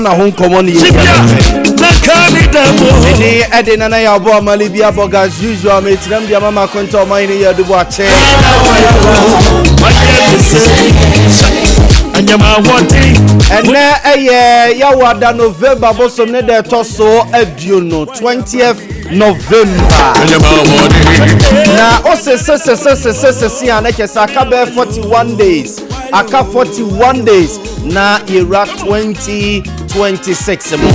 na hon common yi ni Ade na Yaw Boamah Libya bogas usual me tiram dia mama konto man ni yadubo ache ene eye yawada November bosom ne de toso aduno 20th November na o se ana kesa ka be 41 days aka 41 days na era 2026 mo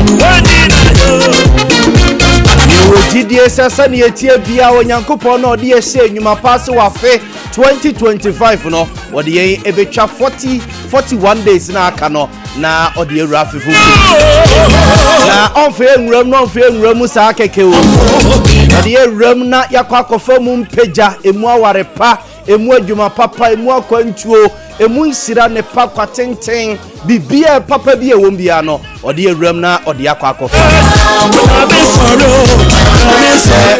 Ojidie sasa ni etie bia onyankopon na ode ehye enwuma pass wa fe 2025 no ode yen ebetwa 41 days na aka no na ode ewura fefu na onfe enwuram sa keke o ode ewuram na yakwa akofa mu mpeja emu aware pa emu adwuma papa emu akwantuo emu nsira ne pa kwatenten bibia papa bia won bia no ode ewuram na ode yakwa akofa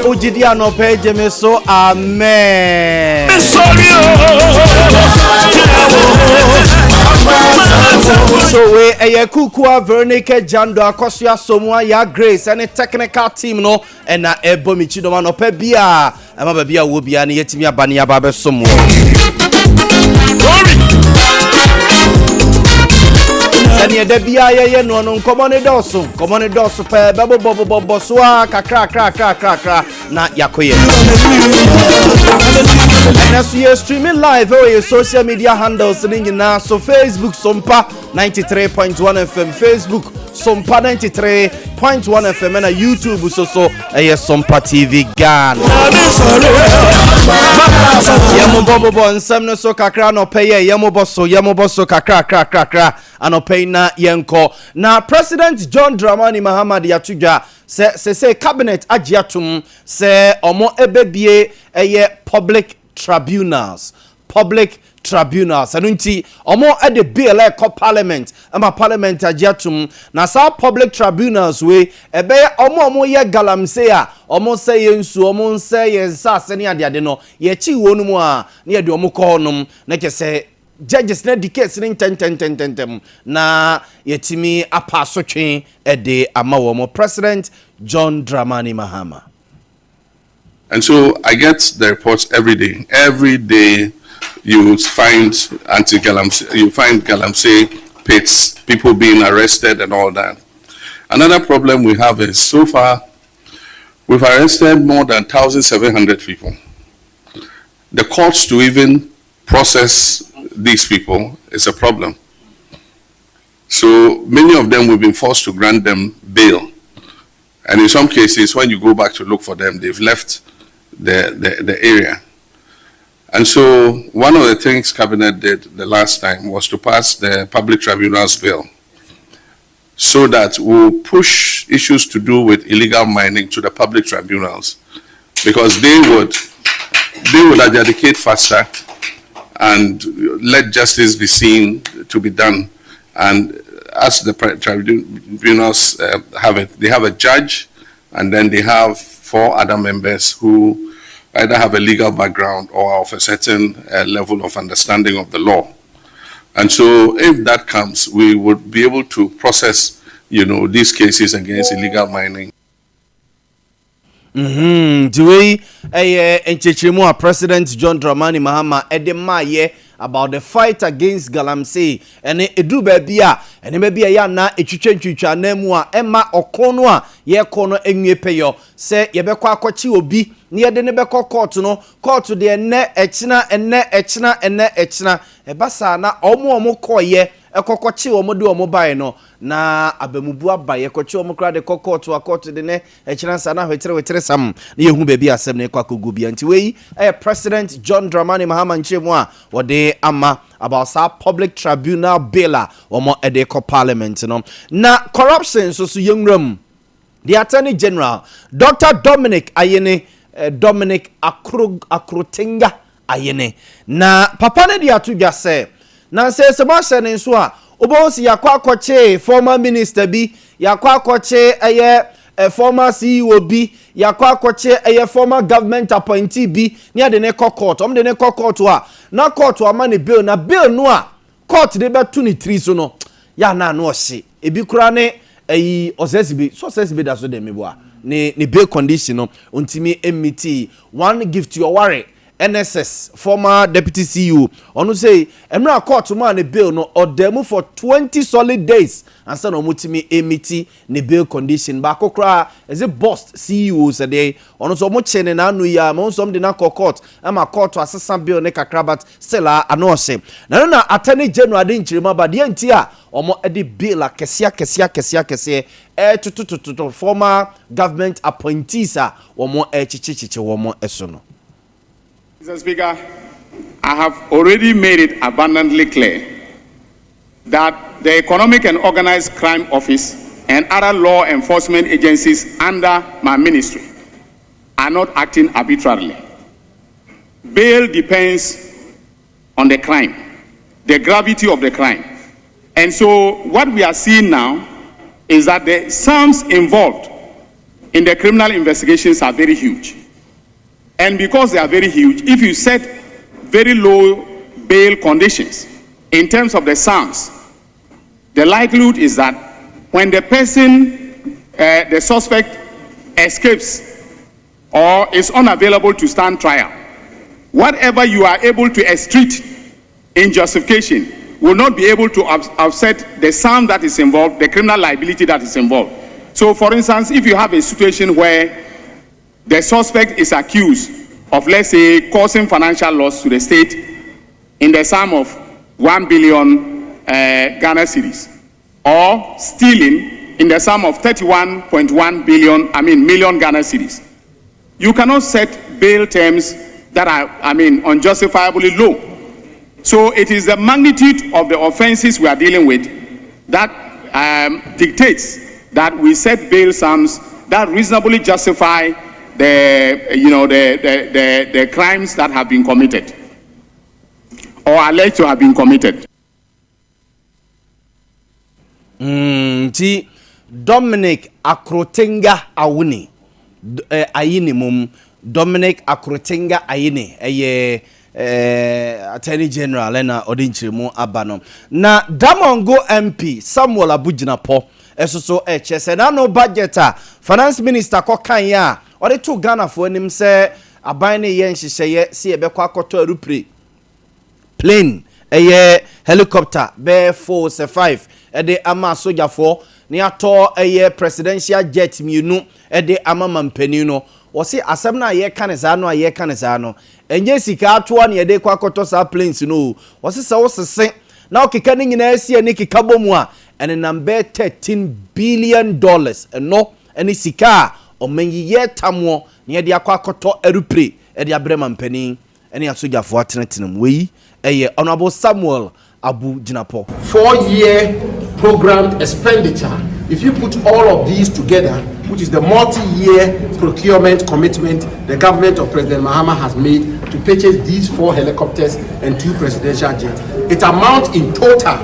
Ujidia no page me so amen. So we kukua Veronica Jando akosua somua ya Grace and technical team no and na ebo mi chido no pe bia ama ba bia wo bia ne yetimi abane ya ba be somo. And ye debia ye no common doso pe babo so kra na yakoye. And as we are streaming live on your social media handles na so Facebook Sompa 93.1 FM, Facebook Sompa 93.1 FM and YouTube so Sompa TV Gan. Yamo bobo nsem no so kakra no peye yamo boso kakra anope na yenko na President John Dramani Mahama yatugya se cabinet agiatum se omo ebebie eye public tribunals anunti omo at the bill parliament ama parliament agiatum na sa public tribunals we ebe omo ye galamse a omo se yensu omo se yensa se ne ade no ye chi wonu mu a ne ye de omo ko honum na ke se judges na dictates in ten na yetimi apasotwe ede amawomo President John Dramani Mahama. And so I get the reports every day. Every day you find anti-Galamsey, you find Galamsey pits, people being arrested and all that. Another problem we have is so far we've arrested more than 1,700 people. The courts to even process these people is a problem. So many of them will be forced to grant them bail. And in some cases, when you go back to look for them, they've left the area. And so one of the things Cabinet did the last time was to pass the Public Tribunals Bill so that we'll push issues to do with illegal mining to the public tribunals because they would adjudicate faster and let justice be seen to be done. And as the tribunals have it, they have a judge and then they have 4 other members who either have a legal background or of a certain level of understanding of the law. And so if that comes, we would be able to process, these cases against illegal mining. Duwe enchechemu President John Dramani Mahama edemaye about the fight against Galamsey ene edu bebia ene bebia ya na etwitwa na mu a ema okono a ye kono enwie peyo se ye bekọ akọchi obi ne ye de ne bekọ court no court de ene echina ebasa na omo koye ekokochi omo de omo bai no na abamubu abaye ekochi omo kra de court de ne echina na hwetere sam ne yehu bebi asem ne kwakogu bia nti wei President John Dramani Mahama nchemu a wode ama about sa public tribunal bill omo edeko parliament no na corruption so yengram the Attorney General Dr. Dominic Akrotenga Ayene na papa ne dia to just say na say Sebastian nso a obonsi yakwa akọche former minister bi yakwa akọche former CEO bi yakwa akọche former government appointee bi ni ade ne court de ne court a na court ama ne bill na bill no a court de betu ni 3 so no ya na no ohye ebi kura ne ayi osesibi so osesibi da so dem meboa ne bail condition no ontimi emiti one gift your worry NSS former deputy CEO onu say emra court man ne bail no odemu for 20 solid days and say no mutimi emiti ne bail condition ba kokra is a boss CEO say dey onu so mo chene na anu ya mo so de na court ama court asesa bail ne kakra but still ano se na attorney general de nchirima ba de ntia omo ede bail kesia to former government appointees omo chichichichi omo eso no. Mr. Speaker, I have already made it abundantly clear that the Economic and Organized Crime Office and other law enforcement agencies under my ministry are not acting arbitrarily. Bail depends on the crime, the gravity of the crime. And so what we are seeing now is that the sums involved in the criminal investigations are very huge. And because they are very huge, if you set very low bail conditions in terms of the sums, the likelihood is that when the person, the suspect, escapes or is unavailable to stand trial, whatever you are able to extort in justification will not be able to offset the sum that is involved, the criminal liability that is involved. So, for instance, if you have a situation where the suspect is accused of, let's say, causing financial loss to the state in the sum of 1 billion Ghana cedis, or stealing in the sum of 31.1 million Ghana cedis. You cannot set bail terms that are, unjustifiably low. So it is the magnitude of the offenses we are dealing with that dictates that we set bail sums that reasonably justify the crimes that have been committed or alleged to have been committed. Dominic Akrotenga Awuni ayini mum Dominic Akrotenga ayini Attorney General na odinchirimu abano na Damongo MP Samuel Abujinapo esoso chese na no budget finance minister kokan ya ode to Ghana fo nim se aban ne ye nhihye se ye bekwa akoto arupre plane helicopter be 475 ede ama sojafo ne ato presidential jet mienu ede ama mampani no wo se asem na ye kanesa no enye sika ato na ye de kwa akoto sa planes no wo se wo sese na okeka ni nyina asie ni kika bomu a ene number $13 billion no ene sika o menyi ye tamo ne ye de akwa akoto arupre ede abrema mpani ene asojafo atenetenem weyi Honorable Samuel Abu Jinapo. 4-year programmed expenditure. If you put all of these together, which is the multi-year procurement commitment the government of President Mahama has made to purchase these 4 helicopters and 2 presidential jets, it amounts in total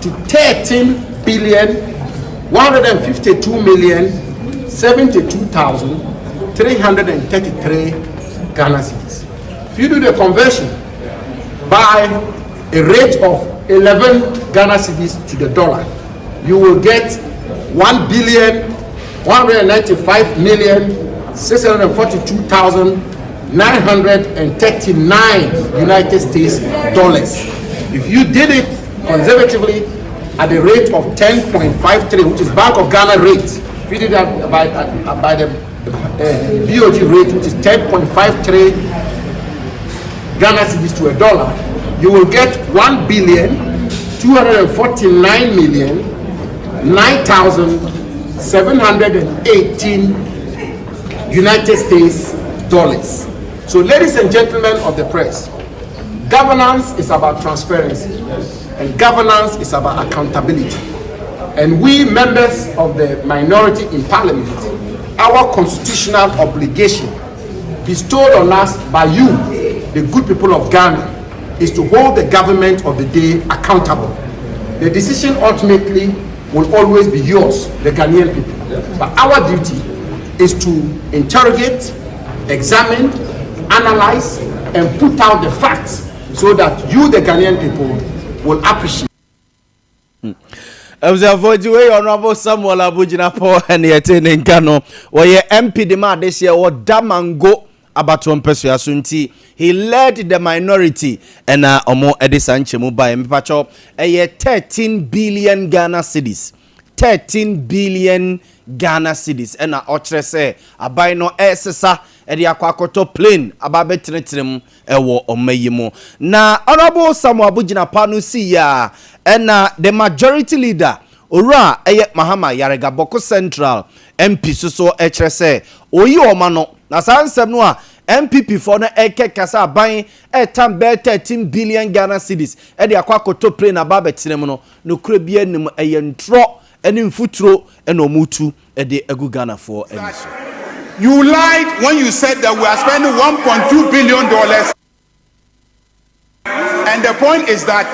to 13,152,072,333 Ghana cedis. If you do the conversion by a rate of 11 Ghana cedis to the dollar, you will get 1,195,642,939 United States dollars. If you did it conservatively at the rate of 10.53, which is Bank of Ghana rate, if you did that by the BOG rate, which is 10.53 Ghana cedis to a dollar, you will get 1,249,009,718 United States dollars. So, ladies and gentlemen of the press, governance is about transparency, and governance is about accountability. And we members of the minority in Parliament, our constitutional obligation bestowed on us by you, the good people of Ghana, is to hold the government of the day accountable. The decision ultimately will always be yours, the Ghanaian people. But our duty is to interrogate, examine, analyze, and put out the facts so that you, the Ghanaian people, will appreciate. I was avoiding way honorable Samuel Abujinapo and the attending Gano, where MP demand this year or Damango Abaton Persuasunti. He led the minority and Omo Edison Chemuba Mpacho a 13 billion Ghana cedis. 13 billion Ghana cedis. And Otre say, Abai no SSA. Edi akwakoto plane ababe tretrem ewo omeyimo na honorable Samuel Abujinapo no see ya and the majority leader ora Mahama Yarega Boko Central MP so ekre say oyi omano na sansem no a MPP for no kasa ban etam be 13 billion Ghana cedis edi akwakoto plane ababe tretrem no kura bia nim eyentro eni mfuturo eno mutu edi egu Ghana for eniso. You lied when you said that we are spending $1.2 billion. And the point is that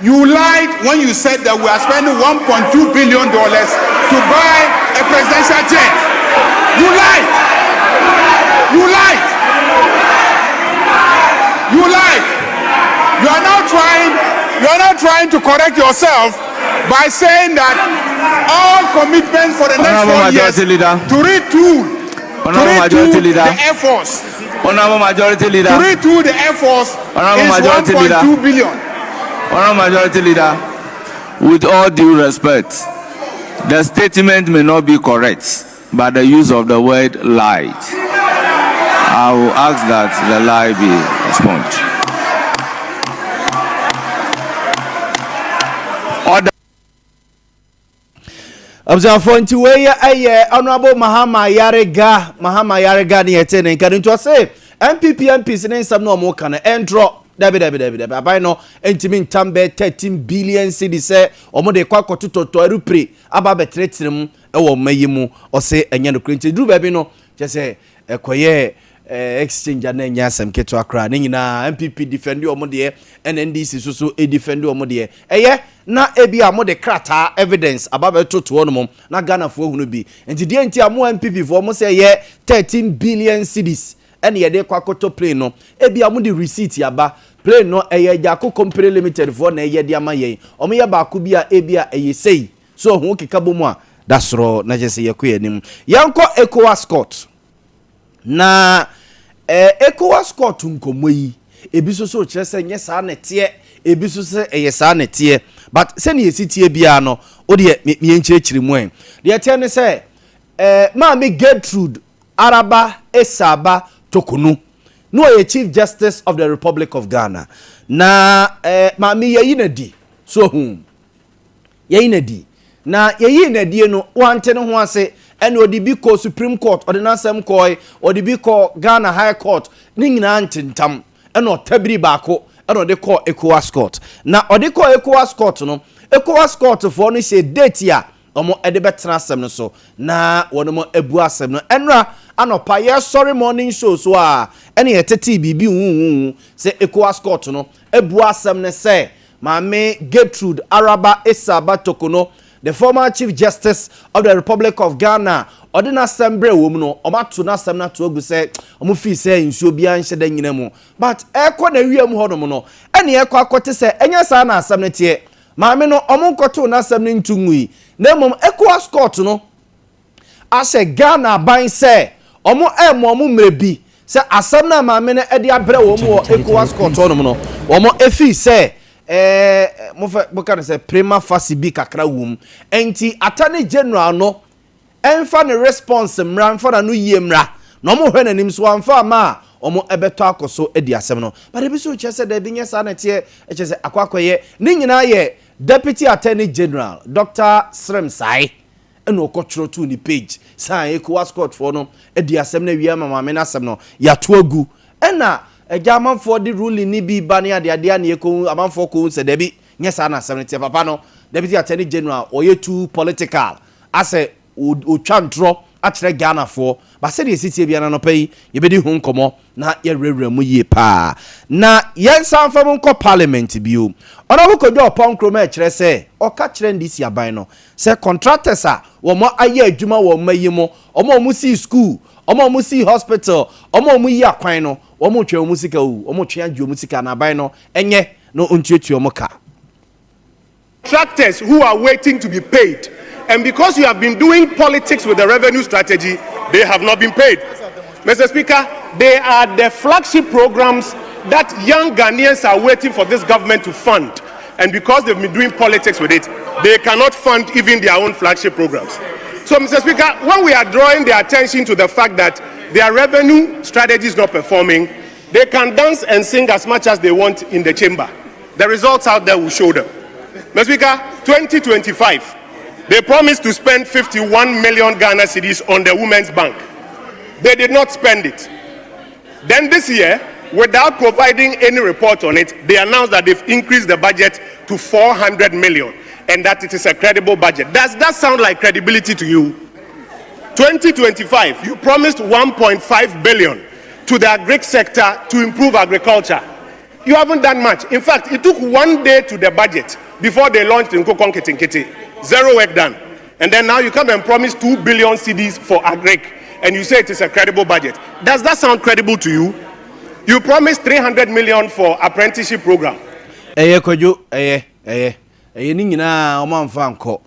you lied when you said that we are spending $1.2 billion to buy a presidential jet. You lied. You lied. You lied. You are now trying to correct yourself by saying that all commitments for the next 4 years to retool the Air Force. Honorable Majority Leader. To retool the Air Force is 1.2 billion. Honorable Majority Leader, with all due respect, the statement may not be correct, but the use of the word lied. I will ask that the lie be expunged. Observe way honorable Mahama Yarega ni etene kan nto say MPs ne nsam no mo kan endro dabi abai no entimi ntambe 13 billion cedi say omo de kwa kototo arupre aba betretrem e wo mayimu o say enye no krenti duru baby no je say ekoye exchange na nya asem keto akra ne nyina MPP defend omo de NNDC so e defend omo de eye na ebi amo de krata evidence ababa toto no mom na Ghana fo hunu bi enti de enti amo MPP fo mo say ye 13 billion cedis ene ye de kwakoto plane no ebi amo de receipt yaba plane no eye Jako Company Limited fo na eye de amaye omo ye ba ko bi a ebi a eye sei so ho keka bomu a dasro na je say ye ko yanim yanko ECOWAS court na ECOWAS court nkomoyi ebi so kire say nye sa na tie ebi so say eye sa na tie but send ye sitie bia no o de me enchirechiri mu en de tie ne say ma me Gertrude Araba Esaba Tokunu no ye Chief Justice of the Republic of Ghana na ma me ye na di so ye na di na ye na di no wante no ho ase ene odi bi ko Supreme Court ordinance koi odi bi ko Ghana High Court ni nyina ntintam ene otabiri baako ene de ko ECOWAS court na ode ko ECOWAS court no ECOWAS court for no say date ya omo ede betra asem no so na wono mo abu asem no enra anopa ye sorry morning show so a ene yetete bibi say ECOWAS court no abu asem ne say Mame Gertrude Araba Esaba Tokono, the former Chief Justice of the Republic of Ghana, Odina Sembre womuno, Omatu na semna to ogu say, Omufi say nsuo bia nhyɛ da nyina mu. But ekɔ na wiem hɔ no no, ɛne ekɔ akɔte sɛ enya saa na asɛm ne tie. Maame no ɔmo nkɔto na asɛm ne ntungui. Na mmom ECOWAS court no ahyɛ Ghana ban sɛ ɔmo ɔmo mrebi sɛ asɛm na maame no ɛde abrɛ wo mu wɔ ECOWAS court no no. Ɔmo efi sɛ mofa say prima facie bi kakra wum enti attorney general no enfa ne response mra enfa na no yemra no mo hwe nanim so anfa ma omo ebeto akoso edi asem no but ebi so che say da bi nya sa na tie che say akwakoye ni nyina ye deputy attorney general Dr. Srem Sai eno okotro to ni page sai ECOWAS court for no edi asem na wi ama me na asem no ya to agu ena German for the ruling ni bi bani ade na yeko amanfo ko se debi nyesa na 70 papa no deputy attorney general oye too political ase o twantro atre Ghana for ba se de sitie bia na no pay ye bedi hu nkomo na ye rewra mu ye pa na yensan fam nko parliament bio ona wo kodo oponkro ma kire se o ka kire ndisi aban no se contractors a wo mo aye adwuma wo mayimo omo mu si school omo mu si hospital omo mu yi akwan no omo twa musika o omo twa adwo musika na aban no enye no ontuetuo mo ka contractors who are waiting to be paid. And because you have been doing politics with the revenue strategy, they have not been paid. Mr. Speaker, they are the flagship programs that young Ghanaians are waiting for this government to fund. And because they've been doing politics with it, they cannot fund even their own flagship programs. So, Mr. Speaker, when we are drawing their attention to the fact that their revenue strategy is not performing, they can dance and sing as much as they want in the chamber. The results out there will show them. Mr. Speaker, 2025, they promised to spend 51 million Ghana cedis on the Women's Bank. They did not spend it. Then this year, without providing any report on it, they announced that they've increased the budget to 400 million and that it is a credible budget. Does that sound like credibility to you? 2025, you promised 1.5 billion to the agri sector to improve agriculture. You haven't done much. In fact, it took 1 day to the budget before they launched in Kokon Ketinkete. Zero work done. And then now you come and promise 2 billion cedis for agri, and you say it is a credible budget. Does that sound credible to you? You promised 300 million for apprenticeship program. Ni nyina omamfa nko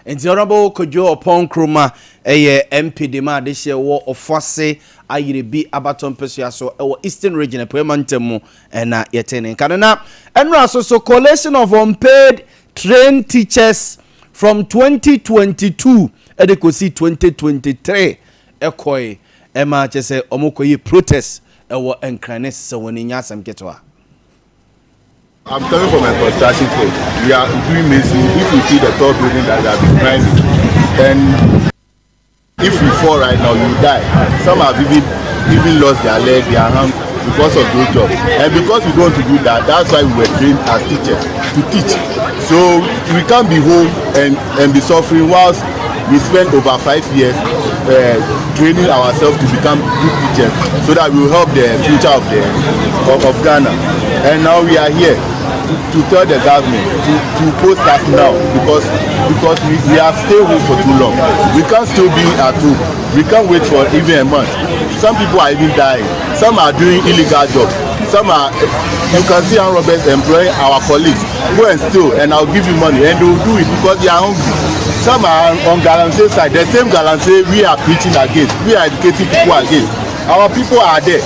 enti honorable Kojo Opon Kroma MP de ma de hye wo ofose ayirebi abaton pesua so Eastern Region Parliament na yetene kanana enra so coalition of unpaid trained teachers from 2022 edekosi 2023 ekoi ema chese omokoyi protest ewo enkranes se woni nya asem ketwa. I'm coming from a construction trade. We are doing masonry. If you see the tall building that we have been climbing, and if you fall right now, you die. Some have even lost their leg, their hand because of those jobs. And because we don't want to do that, that's why we were trained as teachers to teach. So we can't be home and be suffering whilst we spend over 5 years training ourselves to become good teachers, so that we will help the future of Ghana. And now we are here to tell the government to post us now because we have stayed home for too long. We can't still be at home. We can't wait for even a month. Some people are even dying. Some are doing illegal jobs. Some are, you can see how Roberts employ our colleagues. Go and steal and I'll give you money, and they will do it because they are hungry. Some are on Galamsey side. The same Galamsey we are preaching against. We are educating people against. Our people are there.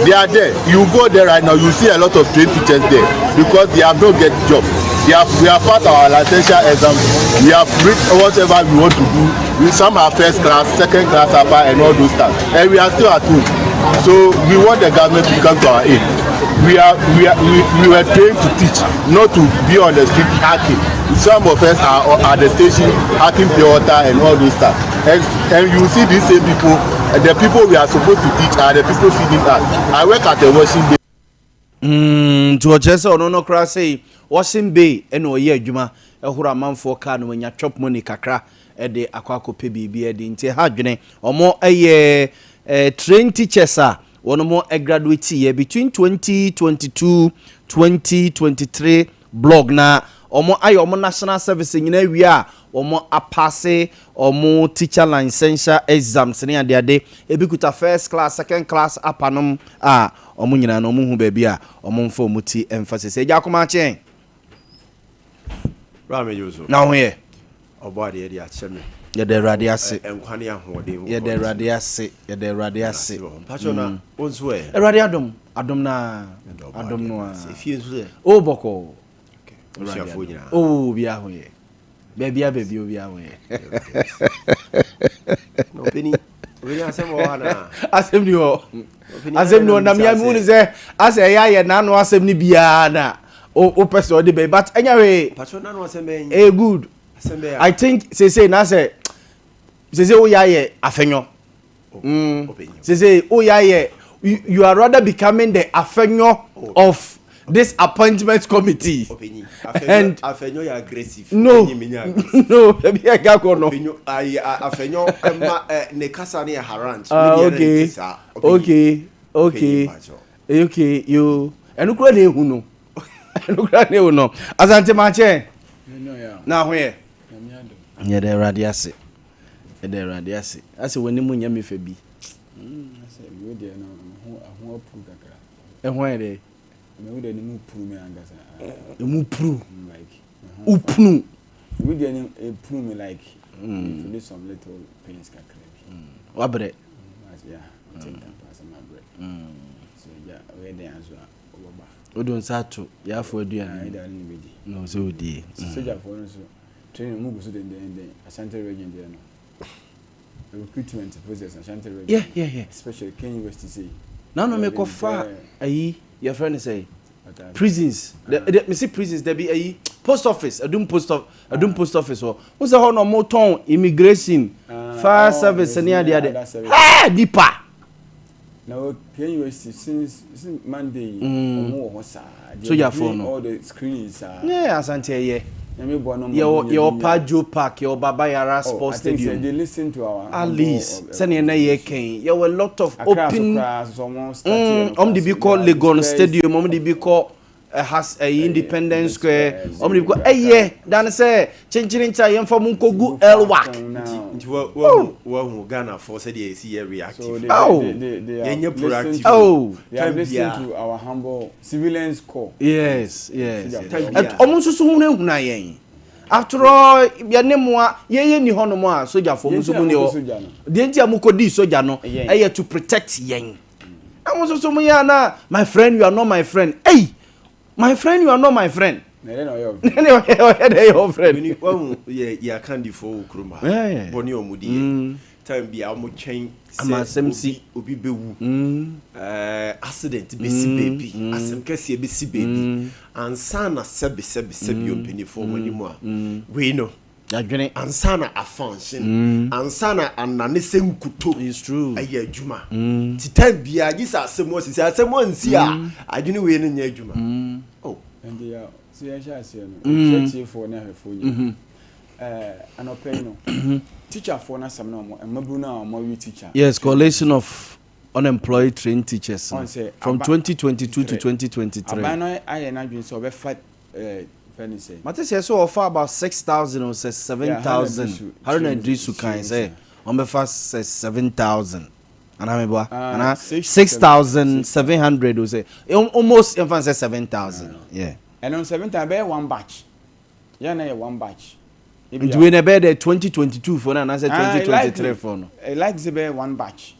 They are there. You go there right now, you see a lot of trained teachers there because they have not get job. We have passed our licensure exam. We have read whatever we want to do. Some are first class, second class upper, and all those stuff. And we are still at home. So we want the government to come to our aid. We were trained to teach, not to be on the street hacking. Some of us are at the station hacking pure water and all those stuff. And you see these same people, the people we are supposed to teach are the people feeding us. I work at the washing bay. To just no cry say washing bay and oye adwuma ehura manfo ka no nya chop money kakra e de akwako pe bibia de nti ha dwene omo train teachers a one more graduate year between 2022 2023 blog na omo ayo omo national service nyina wi a omo apase omo teacher licensure exams ne ade ebikuta first class second class apanom a omo nyina no omo hu ba bia omo mfa omo ti emphasis eja akoma chen rame yuzo na ho ye obade ye dia cheme ye de radiase enkwane ahode ye de radiase pacho na onzo e radi adom na adom no a efie nzo e o boko oh bia ho ye baby obi aho ye no peni we asem o ana asem ni ho asem no na me mu ni se ase ya ye na no asem ni bia na o person de be but anyway pacho na no asem be good asem be I think say na say o ya ye afenyo say o ya ye you are rather becoming the afenyo of this appointment committee. And afenyo ya aggressive. No, maybe I got no. Afenyo ne kasa ne haranch. Okay. You enukura ne hu no. Enukura ne hu no. Asante mache. Na ho ye. Nye de radiase. Ase woni mu nya me fa bi. Ase we de na ho apu kakra. Ehwan de me would any pru me angasa. You move through. Like upnu we didn't improve me like to do some little pains can wabre yeah I think that pass my break so yeah we dey answer oba odun sato ya fo aduan I don't need no so die so ja for so training mu go so den Ashanti region there no recruitment process Ashanti region yeah especially Kenya University say no me ko fa ayi your friend say prisons me see prisons there be ayi post office adum post office wo say ho no mo ton immigration fire service ni ade deeper now Kenya University since Monday mo ho sa so ya for no all the screens yeah Asante ye your Pajo Park, your Baba Yara Sports Stadium. They listen to our at least. Send na ye ken. There were a lot of open. The be called Legon Stadium. The be called has a Independence Square. The be called yeah. Dan say changing time for munkogu elwak. Well, Ghana for said they see reactive. They are proactive. They are listening to our humble civilians call. Yes. Almost so huna yen. After all, ya nemwa ye ni hono mo a soja for muso mu ne o. De ntia mukodi soja no eye to protect yen. Almost so mu ya na my friend you are not my friend. Hey, my friend you are not my friend. Your friend. Yeah, candy for Kruma. Boni omudi. Time be amo chain. Amasemsi obi bewu. Accident be si baby. Asem kese be si baby. Ansana sebe ompeni for money mo. We know. Adwene ansana a function. Ansana anane senkuto. It's true. Aye adwuma. Ti time bia gisa asemo si asemo nsi a adwene we no nya adwuma. Oh. And they are see I say no. Check for na for you. An opinion. Teacher for na some no mabu na mo teacher. Yes, coalition of unemployed trained teachers from 2022 to 2023. Abano I na dwen so be fat penny say. Mate say so offer about 6,000 or 7,000. How na drisu kan say on be fast 7,000. And I remember 6,700 we say almost in say 7,000. Yeah. And on 7,000 be one batch. Yeah, na one batch. It we na be the 2022 for na say 2023 for no. Like say be one batch.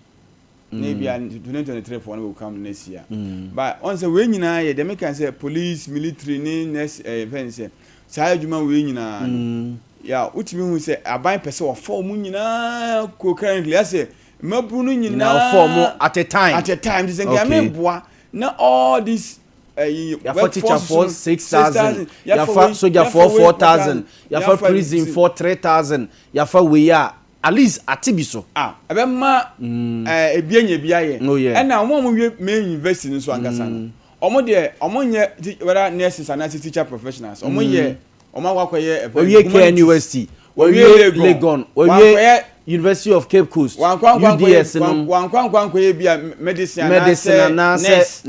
Maybe 2023 for will come next year. But on say we nyina ye dem can say police, military ni next event say say adwuma we nyina. Yeah, utimi hu say aban pese wo form nyina ko currently say mabunu nyina form at a time this okay. Boa na all this ya for teacher for 6,000 ya for soldier for 4,000 ya for prison for 3,000 ya for we are at least atibiso abema ebianye biaye and na omo we main university nso angasa no omo de omo nye whether nurses and teacher professionals omo ye omo akwaye university we Legon we University of Cape Coast UDS wankwankwankwaye bia medicine and nurse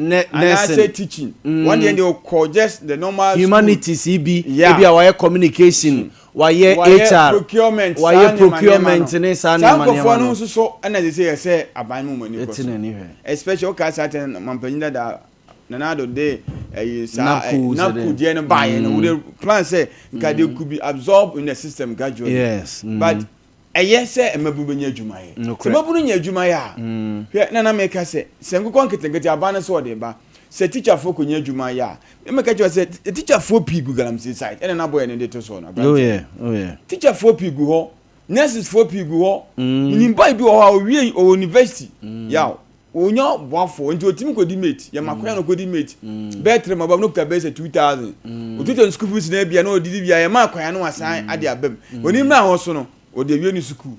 teaching one day they call just the normal humanities ebi our communication why HR procurement why procurement ne san mania no so and they say aban mu mani ko especially okay certain mampanyida da nanado dey na ku dey no buy no we plan say nka they could be absorbed in the system gradually. Yes. But say mabu benya adwuma ye se mabu no nya adwuma ye a hwe na make say senkoko nketenkete abana so de ba se teacher for ko nya adwuma ye a make say teacher for pigu galamsey side ene na boy ne de to so na oh yeah teacher for pigu ho nurses for pigu ho ni boy bi ho wie o university ya onyo boafo nti otimi ko di mate ya makoya no ko di mate betre mabam no kuta base 2,000 otuto school fees na bia na odidi bia ya makoya no asan ade abam oni mra ho so no o de wie ni school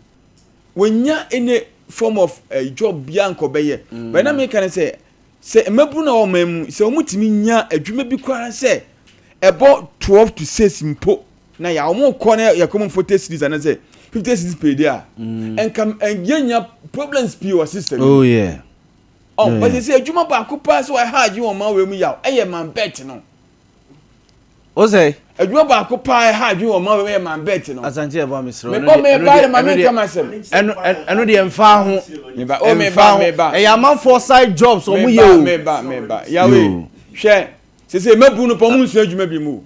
wonya any form of job bia nko beye but na me can say mabu na o mem se o mutimi nya adwuma bi kwa say about 12 to 6 mpo na ya o mo ko na ya common 40 series and say 50 series per day and come and yenya problems be your system. Oh yeah. But they say adwuma ba ko pa so I hard you on ma we mu yaw man bet no. O say adwuma ba ko pa hard you on ma we man bet no. Asante eba misro. Me ba ma me come asem. Eno de emfa ho. Me ba. E ya man for side jobs o mu ye o. Me ba. Ya we. Hwe. Se mabu no pa mu nsu adwuma bi mu.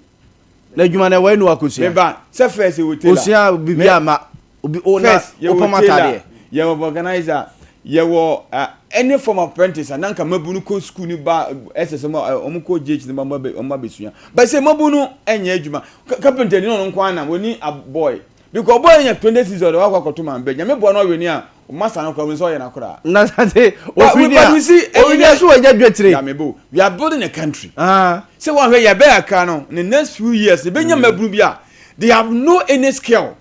na adwuma na wai no akosua meba se first we tell osua bibia ma obi ona opamata ye organizer ye wo any form of apprentice ananka mabunu ko school ni ba SSM omuko JH ni mama besua but say mabunu enya adwuma carpenter ni no nko ana woni a boy because boy nya 26 or wa kwakoto man be nya me boy no we ni a master no kwa so ye na kora na say obinia so anya dwetire ya mebo we are building a country say one way ye be aka no in the next few years be nya mabunu bia they have no any skill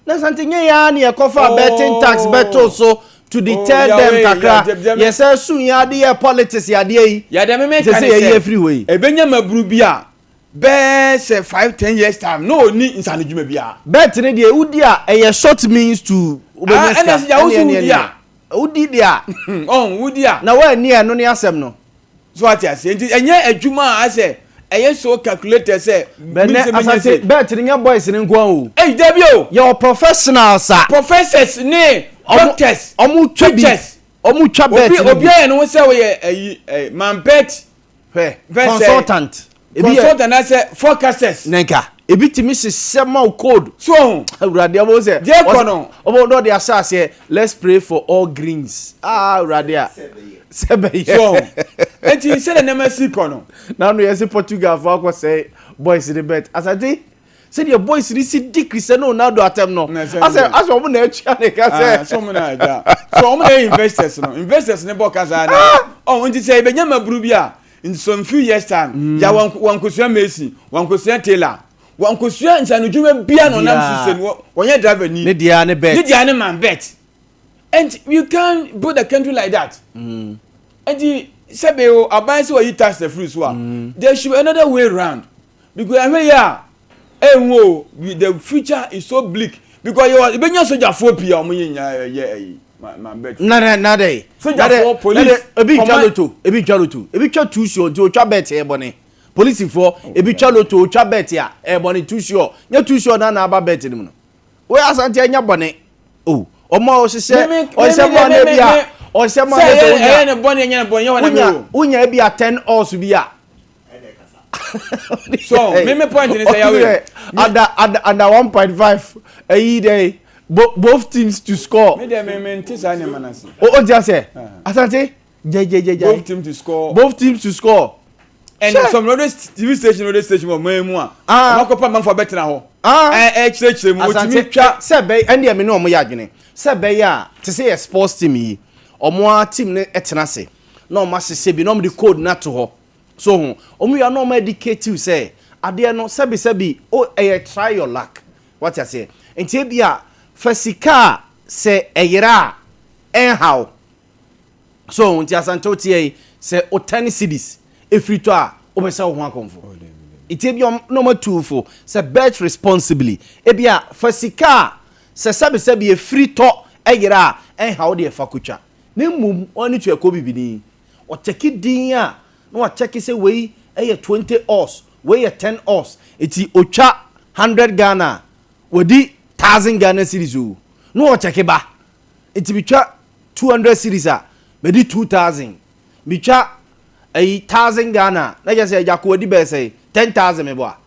na something ya na ye kofa betting tax beto so to deter them kakra yes soon ya dey politics ya dey ya dem make say free way e benya maburu bia be say 5-10 years time no ni insane djuma bia bet ne dey udi a e short means to ubenya udi dia udi a na wa ni eno ne asem no so ati ase enti enye adwuma a ase eye so calculator say bet ne boys ne nko o eh debi o your professionals professors ni doctors omu twa bet obi no say we man bet consultant say forecasters nenka ebi timi sema code so awurade amo say dey kono obo do dey asase let's pray for all greens awurade sebe so enti say the name si kono na no yes Portugal for akọ say boys the bet asante say the boys ni si di Cristiano Ronaldo atem no ase omo na etua ne ka say so omo na ja so omo na investors ne boka za na enti say be nyama buru bia in some few years time ya wankosua Messi wankosua Taylor wankosua nsanudwuma bia no nam sisen wonye driver ni ne dia ne bet ne dia ne man bet and you can't build a country like that and sebeo abanse wa tax the fruits wa there should be another way around because the future is so bleak because you benya soldier for pia omo man bet na dey soldier for police ebi twa too sure o twa bet e bone police for ebi twa loto o twa bet ya e bone too sure nya too sure na aba bet ni no we asante anya bone omo o sise o se mo na bia o se mo na ne bone nya bone wana me unya bia 10 odds bia so me point ni say yawe under 1.5 ayi dey both teams to score me dey me ntisa ne manase o just say asante both teams to score and some other TV station of memu a amakopa man for better na ho chire mu otimi twa se be ende me no mo ya adwene se be ya te say sports team yi omo team ne etena se na omo asese bi na omo the code na to ho so omo ya na omo educate you say ade no sebi o try your luck what you say enti bia fasika se eyira how so enti asante otie se o 10 cities efri to a obesa ho akonfo itibi no ma tuufo se bet responsibly ebia fasika se sabe efri to eyira how de fakutwa na mum oni tu ekobi bini o cheki din a na wa cheki se we 20 os we 10 os eti otwa 100 Ghana wodi 1000 Ghana cedis o no o cheki ba eti bitwa 200 cedis a be di 2000 bitwa 1000 Ghana na just say yakwo di be say 10,000 me boa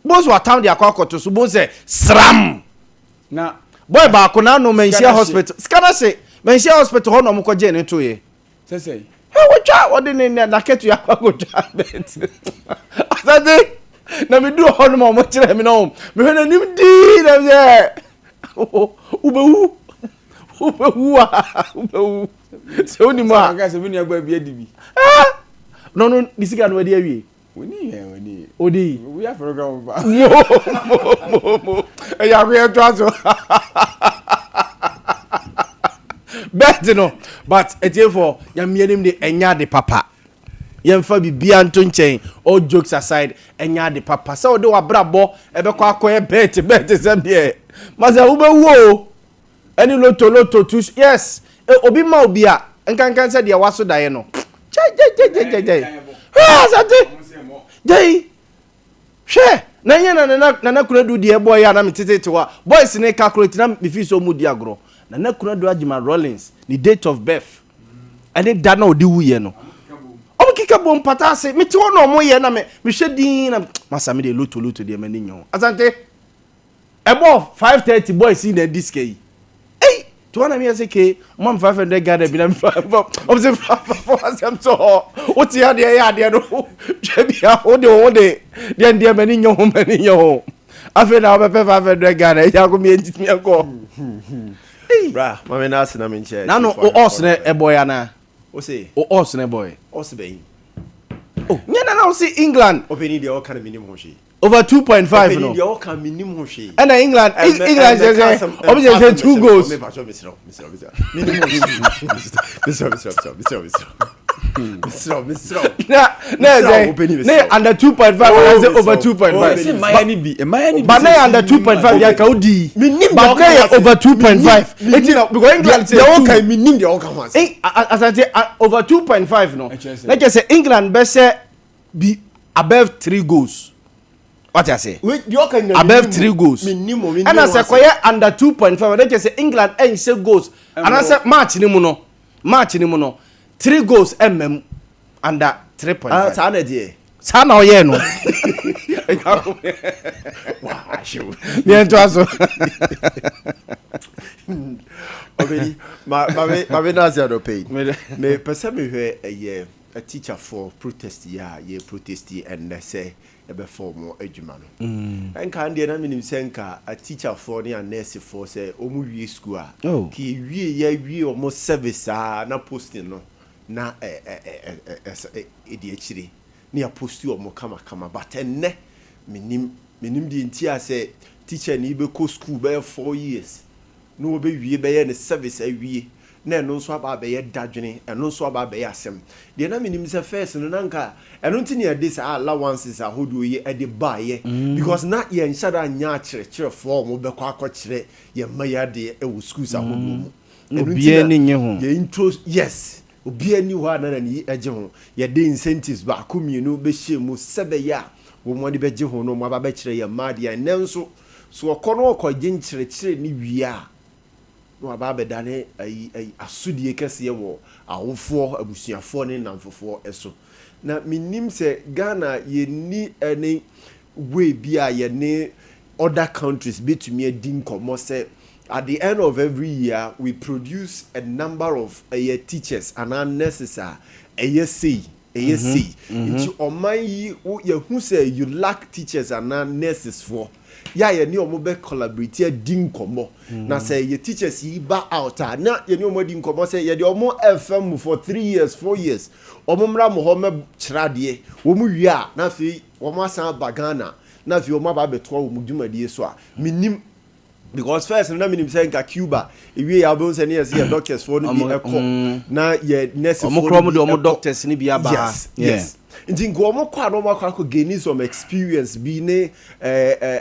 boss wa town dia kwakoto so boss say sram na boy ba ko na no mensia hospital skana say mensia hospital ho no mo ko je ne to ye say we twa odi ne na ketu ya kwakotwa bet asade na me do ho no mo kire me no me hwe na nim di na say ubewu so ni ma ga se bini agba bia dibi no disiga no wadi awie woni odi we have program ba ya we twazo bet no but etefo ya mienim de enya de papa yemfa bibia nto nchen all jokes aside enya de papa so de wa brabo ebekọ akoye bet sem de maza ubewu any loto to yes obi ma obi a nkankan se de waso dae no asante jai hwe na nya na kunadu de boy ya na metete wa boys ne calculate na me fi so mu di agro na kunadu Ajima Rollins ni date of birth and da na odi wuye no obi sika bom patase me te ono mo ye na me hwe din na masa me de luto de mani nyo asante ebo 5:30 boys in the disc yi eh to na me say ke mom 500 Ghana bi na I'm say for am so what ya de ya de no hwe bia o de mani nyo afi na obepe 500 Ghana ya ko me ntimi ko bra mama na asina me nche na no o osne e boy ana o say o osne boy osbe oh nyana na o see England openi de o kan minimum hwe over 2.5 no openi de o kan minimum hwe and England say obviously 2 goals Mr. No, under 2.5 I say over 2.5 Miami but now under 2.5 ya ka odi but now over 2.5 because England say they can minim they all come once as I say over 2.5 no like I say England be say be above 3 goals what I say above 3 goals and I say koye under 2.5 like I say England ain't say goals and I say match ni mu no 3 goals under 3.5 sana die sana oye no wow show me ento obedi ma na say do pay me person me hwe a teacher for protest ya ye protest and say e be form adwuma no enka ndie na minim senka a teacher for ne a nurse for say omu wie school a ki wie omo service na posting no na edi akire ne ya posti omo kama but enne minim di ntia say teacher ni be ko school be 4 years no obe wie be ye ne service awie na no so aba be ye dadwene eno so aba be ye asem de na minim se first no nanka eno ntini e dis allowances ahodo ye e de baye because na ye nshada nya kire form be kwa akokire ye maya de e wo schools ahodo mu obie ni nye ho ye intro yes obie ni ho na ni eje ho ye de incentives ba komienu be hyemu sebe ya wo mo de be je ho no mo aba be kire ye madia nenso so okono okoje nkire ni wia no aba be dane ai asudie kese ye wo awofo abusuafo ne namfofo eso na minim se Ghana ye ni any way bia ye ne other countries betumi adin komo se at the end of every year we produce a number of teachers and nurses into oman yi ye hu say you lack teachers and nurses for ya ye ni omo be collaborate din komo na say ye teachers yi ba out na ye ni omo din komo say ye de omo FM for 3 years 4 years omo mra mo ho me kirade wo mu wi a na fi omo asan bagana na fi omo ba beto wo mu dwumadie so a minim because first na minim say nka Cuba ewie ya bo say na yes ye doctors for no bi ekọ na ye nurses for omo krom de omo doctors ni bi aba yes nti nko omo kwa no makwa ko gain some experience bi ne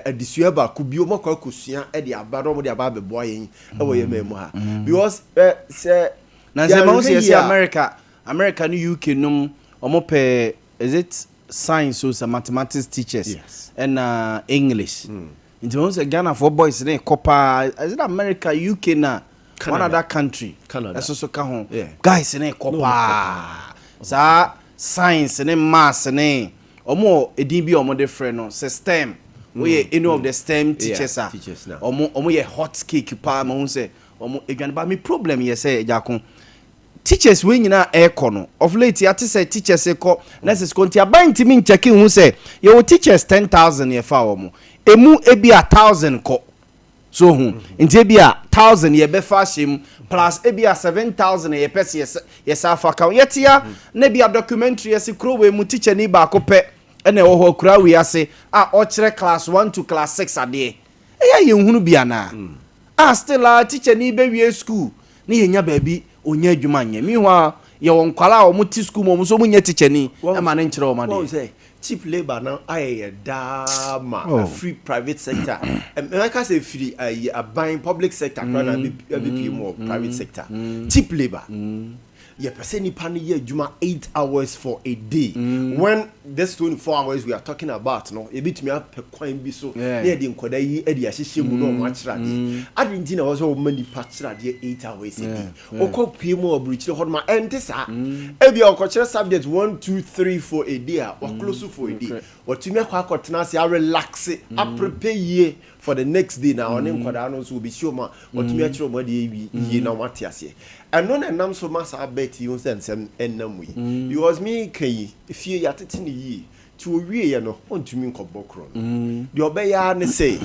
adisua ba ku bi omo kwa ko sua e de aba no mo de aba bebo yen e wo ye memu ha because say na say mo say America no UK num omo pe is it science or mathematics teachers and English nti mo say Ghana for boys ne kopa is it America UK na Canada. One other country Canada so ka ho guys ne kopa sa science ne maths ne omo edin bi omo de frɛ no system we any of the STEM teachers are omo ye hot cake pa ma hu say omo edwan ba me problem ye say ejako teachers we nyina no of late ya say teachers ko nurses ko ntia ban timi ncheki hu say ye wo teachers 10,000 ye fa omo emu ebi 1,000 ko so hu ntia bi 1,000 ye be fa shim plus ebia 7,000 ye pese yes afa ka yetia na bia documentary yes kro we mu teacher ni ba ko pe ene wo ho kra we ase o kire class 1 to class 6 ade eya ye hunu bia na still a teacher ni be we school ni ye nya ba bi onya adwuma nya mi ho ye won kwala o mu ti school mo so mu nya teacher ni e ma ne nkire o ma de cheap labor now I dama free private sector like I say free a buying public sector be more private sector cheap labor ye person nipa ne ye adwuma 8 hours for a day when this 24 hours we are talking about no e bitumi apekwan bi so na ye de nkoda yi e de ahyehye mu no ma kyerade adinti na wo so ma nipa kyerade 8 hours a day okopie mu obrichire hodma entisa e bia okokyere subject 1 2 3 for a day or close for a day otumi akotena se a relax a prepare ye for the next day now on nkoda no so be sure ma otumi akire mo de yi na wate ase eno na nam so masa abet you sensem enam wi because me kai fie yatete ne yi ti owie ye no ontumi nkobokro de obeya ne say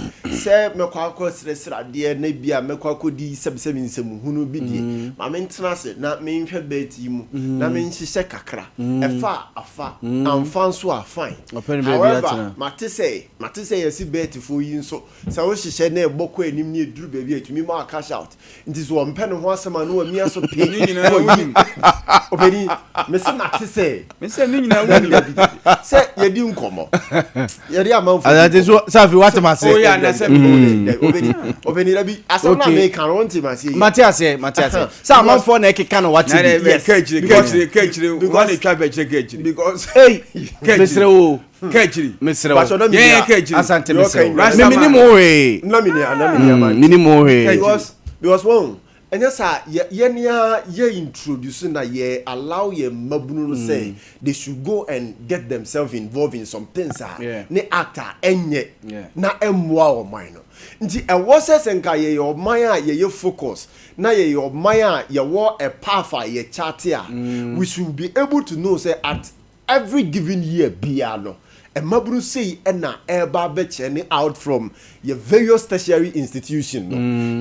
mekwa akosresra de na bia mekwa akodi sebsem nsem hunu bi die ma me ntena se na me nhwe bet yi mu na me nhihye kakra efa afa amfa so afine however mate say yesi bet fo yi nso se wo hihye na ebokọ anim ne eduru ba bi atumi ma cash out nti so ompe ne ho asema no ami aso pe nyina obedi me se mate say ni nyina wo se yedi nkomo yedi amanfo ade so safi what am I say oh yeah na se obedi rabi asam na me kan won ti ma say Matias sa amanfo na ekeka na what yes kechire one twa be kechire because hey mesre wo kechire yeah kechire asante mesre me minimo we na me minimo we because one and yes ye introduce na ye allow ye mabunu no say they should go and get themselves involved in some things ne actor enye na emwa o mind nti e was senka ye your mind ye focus na ye your mind ye wo a path ye chart we should be able to know say at every given year bia no e mabunu say na eba be chene out from your various tertiary institution no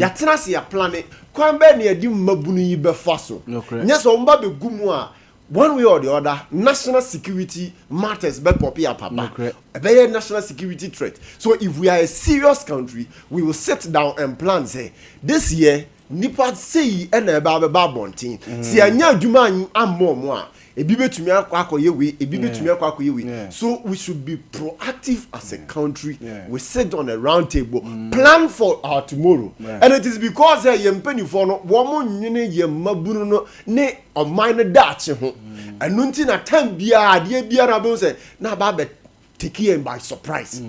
ya tena se ya plan kwan be na yedi mabunu yi be faso nyeso mba be gumu a one way or the other national security matters be poppy up papa a very national security threat. So if we are a serious country, we will sit down and plan say this year nipa say and eba bontin si anya adwuma ammo a ebi betumi akoye we ebi betumi akoye we. So we should be proactive as a country. We sit on a round table, plan for our tomorrow. And it is because ye mpanifo no wo mo nwene ye mabunu no ne o mine dache ho. Anu nti na time bia ade bia na be say na ba be take him by surprise.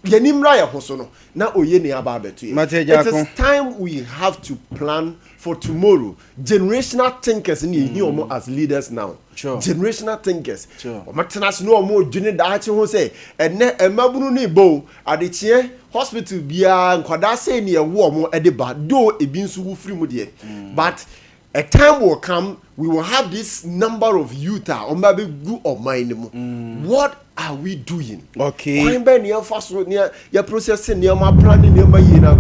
Yenimra ya hoso no na oye ne aba beto ye. It is time we have to plan for tomorrow. Generational thinkers ni here omo as leaders now. Generational thinkers. Omatena no omo dwene daache ho say ene emabunu ni bo adechie hospital bia nkwada say ne ewo omo edeba do ebi nsu wu free mu de. But a time will come we will have this number of youth or maybe good or mind. What are we doing? Okay. When fast near your processing near my planning near my year.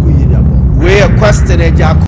We are questioning